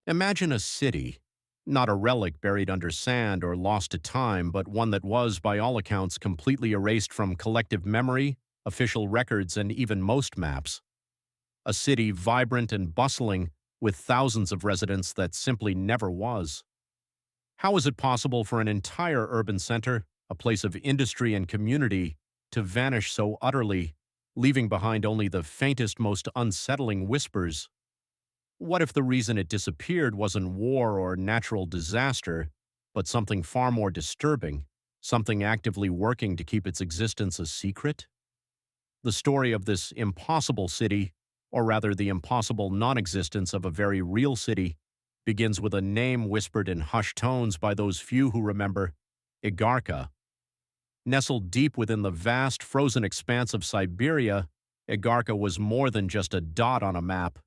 Imagine a city, not a relic buried under sand or lost to time, but one that was, by all accounts, completely erased from collective memory, official records, and even most maps. A city vibrant and bustling, with thousands of residents that simply never was. How is it possible for an entire urban center, a place of industry and community, to vanish so utterly, leaving behind only the faintest, most unsettling whispers? What if the reason it disappeared wasn't war or natural disaster, but something far more disturbing, something actively working to keep its existence a secret? The story of this impossible city, or rather the impossible non-existence of a very real city, begins with a name whispered in hushed tones by those few who remember: Igarka. Nestled deep within the vast, frozen expanse of Siberia, Igarka was more than just a dot on a map.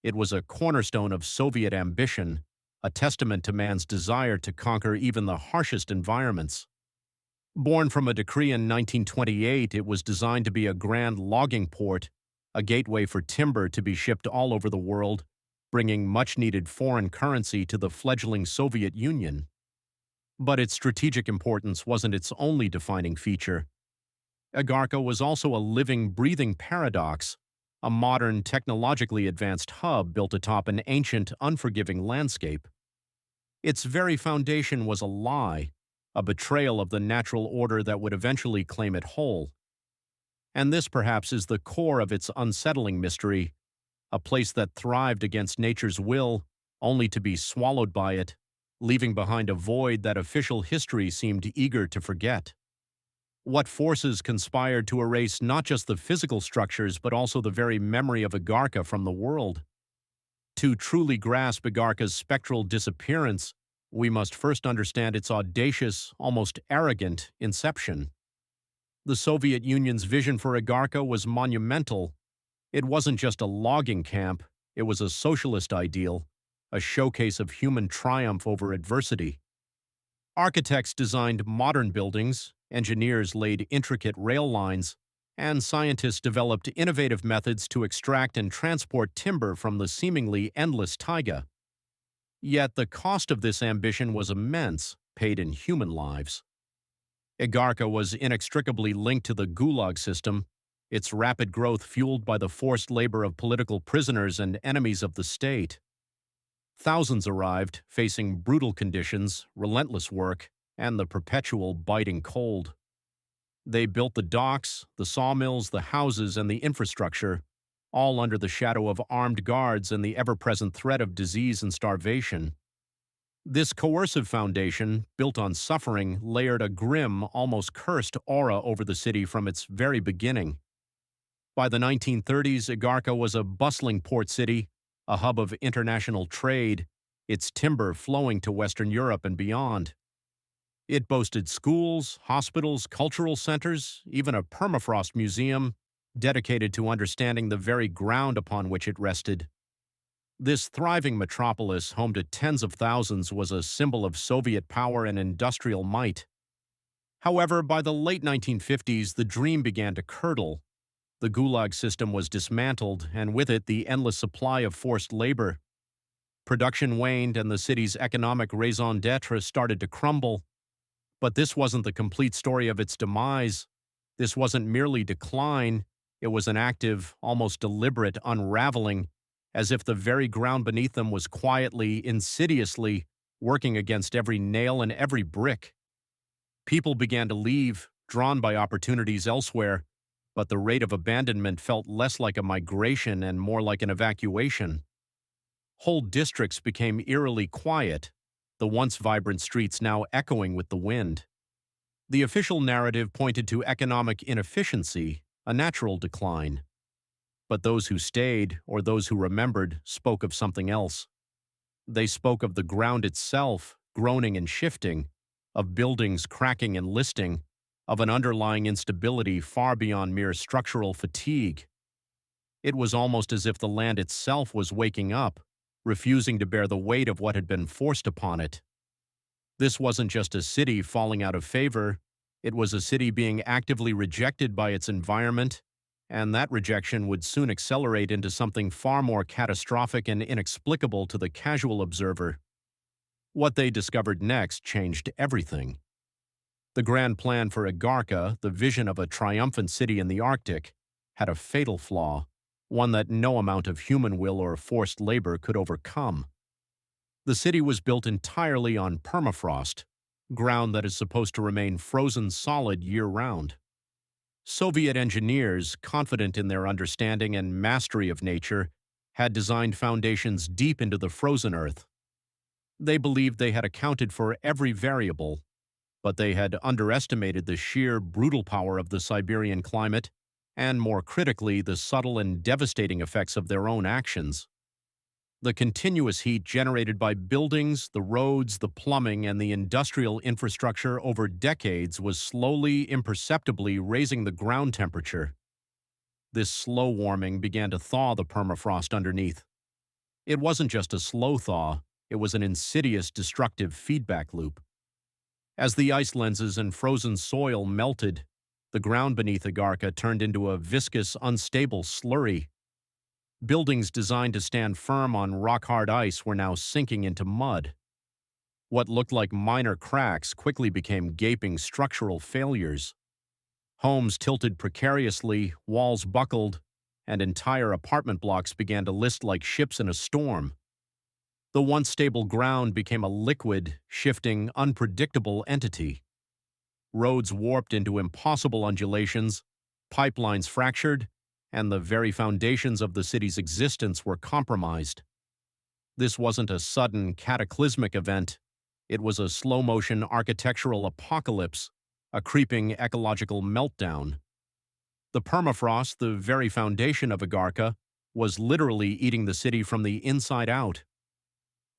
It was a cornerstone of Soviet ambition, a testament to man's desire to conquer even the harshest environments. Born from a decree in 1928, it was designed to be a grand logging port, a gateway for timber to be shipped all over the world, bringing much-needed foreign currency to the fledgling Soviet Union. But its strategic importance wasn't its only defining feature. Igarka was also a living, breathing paradox, a modern, technologically advanced hub built atop an ancient, unforgiving landscape. Its very foundation was a lie, a betrayal of the natural order that would eventually claim it whole. And this, perhaps, is the core of its unsettling mystery, a place that thrived against nature's will, only to be swallowed by it, leaving behind a void that official history seemed eager to forget. What forces conspired to erase not just the physical structures but also the very memory of Igarka from the world? To truly grasp Igarka's spectral disappearance, we must first understand its audacious, almost arrogant inception. The Soviet Union's vision for Igarka was monumental. It wasn't just a logging camp, it was a socialist ideal, a showcase of human triumph over adversity. Architects designed modern buildings, engineers laid intricate rail lines, and scientists developed innovative methods to extract and transport timber from the seemingly endless taiga. Yet the cost of this ambition was immense, paid in human lives. Igarka was inextricably linked to the Gulag system, its rapid growth fueled by the forced labor of political prisoners and enemies of the state. Thousands arrived, facing brutal conditions, relentless work, and the perpetual biting cold. They built the docks, the sawmills, the houses, and the infrastructure, all under the shadow of armed guards and the ever-present threat of disease and starvation. This coercive foundation, built on suffering, layered a grim, almost cursed aura over the city from its very beginning. By the 1930s, Igarka was a bustling port city, a hub of international trade, its timber flowing to Western Europe and beyond. It boasted schools, hospitals, cultural centers, even a permafrost museum dedicated to understanding the very ground upon which it rested. This thriving metropolis, home to tens of thousands, was a symbol of Soviet power and industrial might. However, by the late 1950s, the dream began to curdle. The Gulag system was dismantled, and with it the endless supply of forced labor. Production waned, and the city's economic raison d'etre started to crumble. But this wasn't the complete story of its demise. This wasn't merely decline. It was an active, almost deliberate unraveling, as if the very ground beneath them was quietly, insidiously, working against every nail and every brick. People began to leave, drawn by opportunities elsewhere, but the rate of abandonment felt less like a migration and more like an evacuation. Whole districts became eerily quiet, the once vibrant streets now echoing with the wind. The official narrative pointed to economic inefficiency, a natural decline. But those who stayed, or those who remembered, spoke of something else. They spoke of the ground itself, groaning and shifting, of buildings cracking and listing, of an underlying instability far beyond mere structural fatigue. It was almost as if the land itself was waking up, refusing to bear the weight of what had been forced upon it. This wasn't just a city falling out of favor, it was a city being actively rejected by its environment, and that rejection would soon accelerate into something far more catastrophic and inexplicable to the casual observer. What they discovered next changed everything. The grand plan for Igarka, the vision of a triumphant city in the Arctic, had a fatal flaw, one that no amount of human will or forced labor could overcome. The city was built entirely on permafrost, ground that is supposed to remain frozen solid year-round. Soviet engineers, confident in their understanding and mastery of nature, had designed foundations deep into the frozen earth. They believed they had accounted for every variable, but they had underestimated the sheer brutal power of the Siberian climate and, more critically, the subtle and devastating effects of their own actions. The continuous heat generated by buildings, the roads, the plumbing, and the industrial infrastructure over decades was slowly, imperceptibly raising the ground temperature. This slow warming began to thaw the permafrost underneath. It wasn't just a slow thaw, it was an insidious, destructive feedback loop. As the ice lenses and frozen soil melted, the ground beneath Igarka turned into a viscous, unstable slurry. Buildings designed to stand firm on rock-hard ice were now sinking into mud. What looked like minor cracks quickly became gaping structural failures. Homes tilted precariously, walls buckled, and entire apartment blocks began to list like ships in a storm. The once stable ground became a liquid, shifting, unpredictable entity. Roads warped into impossible undulations, pipelines fractured, and the very foundations of the city's existence were compromised. This wasn't a sudden, cataclysmic event. It was a slow-motion architectural apocalypse, a creeping ecological meltdown. The permafrost, the very foundation of Igarka, was literally eating the city from the inside out.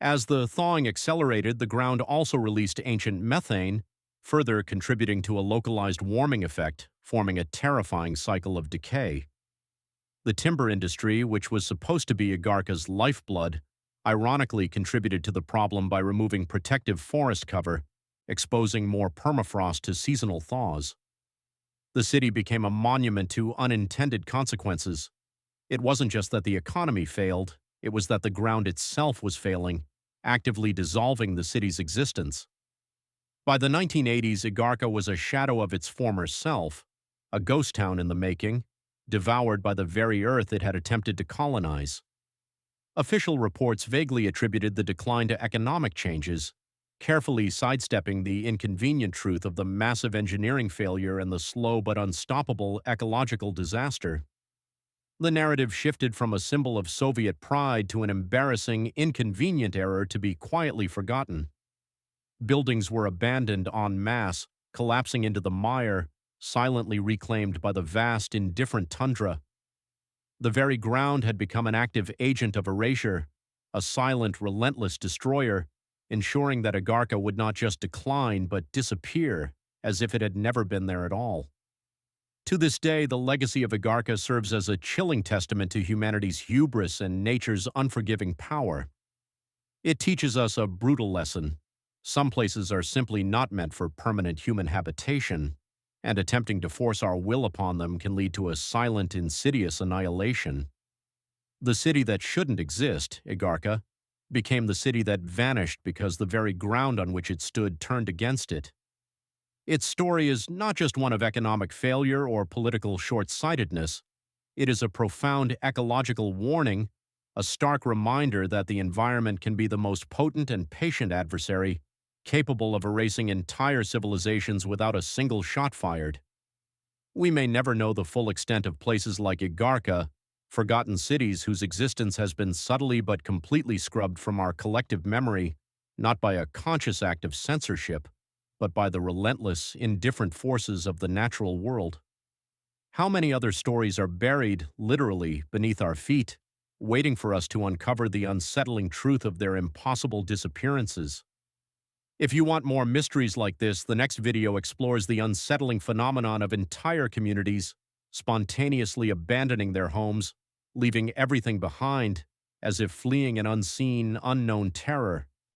As the thawing accelerated, the ground also released ancient methane, further contributing to a localized warming effect, forming a terrifying cycle of decay. The timber industry, which was supposed to be Igarka's lifeblood, ironically contributed to the problem by removing protective forest cover, exposing more permafrost to seasonal thaws. The city became a monument to unintended consequences. It wasn't just that the economy failed, it was that the ground itself was failing, actively dissolving the city's existence. By the 1980s, Igarka was a shadow of its former self, a ghost town in the making, devoured by the very earth it had attempted to colonize. Official reports vaguely attributed the decline to economic changes, carefully sidestepping the inconvenient truth of the massive engineering failure and the slow but unstoppable ecological disaster. The narrative shifted from a symbol of Soviet pride to an embarrassing, inconvenient error to be quietly forgotten. Buildings were abandoned en masse, collapsing into the mire, silently reclaimed by the vast, indifferent tundra. The very ground had become an active agent of erasure, a silent, relentless destroyer, ensuring that Igarka would not just decline but disappear, as if it had never been there at all. To this day, the legacy of Igarka serves as a chilling testament to humanity's hubris and nature's unforgiving power. It teaches us a brutal lesson. Some places are simply not meant for permanent human habitation, and attempting to force our will upon them can lead to a silent, insidious annihilation. The city that shouldn't exist, Igarka, became the city that vanished because the very ground on which it stood turned against it. Its story is not just one of economic failure or political short-sightedness. It is a profound ecological warning, a stark reminder that the environment can be the most potent and patient adversary, capable of erasing entire civilizations without a single shot fired. We may never know the full extent of places like Igarka, forgotten cities whose existence has been subtly but completely scrubbed from our collective memory, not by a conscious act of censorship, but by the relentless, indifferent forces of the natural world. How many other stories are buried, literally, beneath our feet, waiting for us to uncover the unsettling truth of their impossible disappearances? If you want more mysteries like this, the next video explores the unsettling phenomenon of entire communities spontaneously abandoning their homes, leaving everything behind, as if fleeing an unseen, unknown terror.